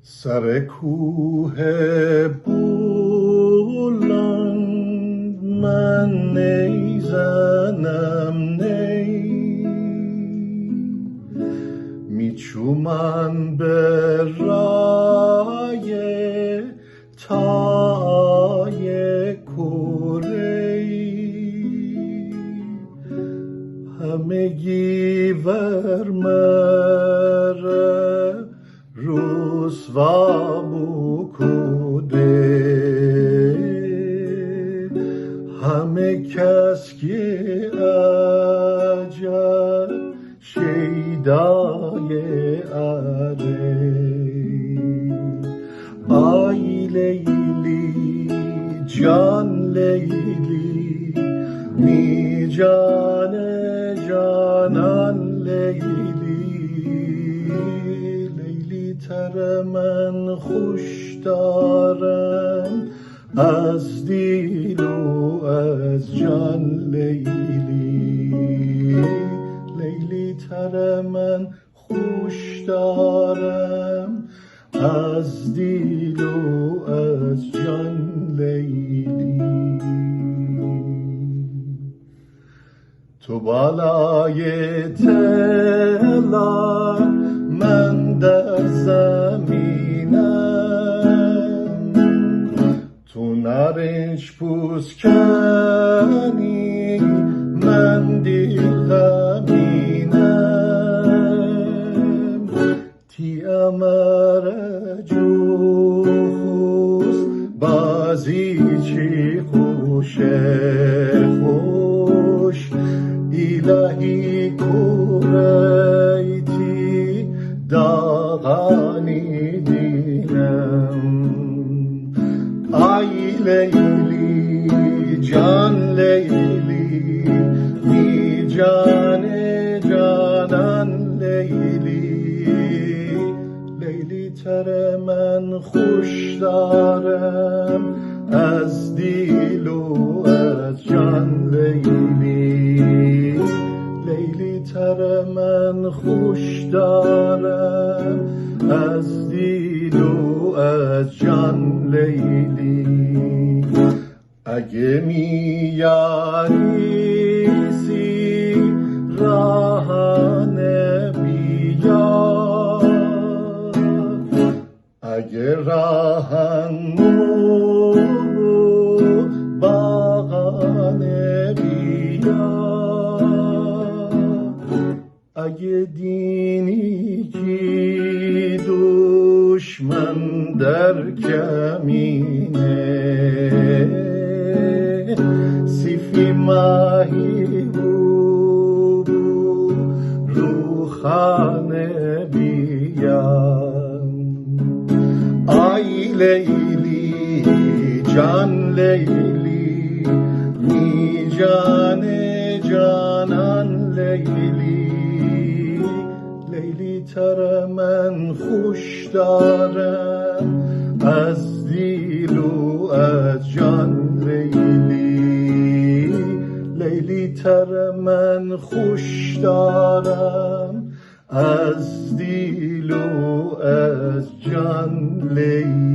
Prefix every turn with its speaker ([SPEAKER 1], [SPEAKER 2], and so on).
[SPEAKER 1] سر کوه بلند من نی زنم نی، میچومم به رای تای کوری، همگی ور مره رسوا بکده، همه کس که عجب شیدای اره. آی لیلی جان لیلی، می جان جانان لیلی، لیلی تر من خوش دارم از دل و از جان لیلی، لیلی تر من خوش دارم از دل و از جان لیلی. تو بالای طلا من در زمینم، تو نارنج پوست کنی من دیغمینم، تی امر جوخوز بازی چی خوشه خوش، الهی کوریتی داغانی دینم. آی لیلی جان لیلی، می جان جانان لیلی، لیلی تر من خوش دارم از دل و از جان لیلی، لیلی تر من خوش دارم از دل و از جان لیلی. اگه میاریزی راهانه بیا، اگه راهنمو باغانه بیا، اگه دینی کی دشمن در کمینه، سیفی ماهی بود رو خانه بیان. آی لیلی جان لیلی، می جان جانان لیلی، لیلی تر من خوش دارم از دل و از جان لیلی، لیلی تر من خوش دارم از دل و از جان لیلی.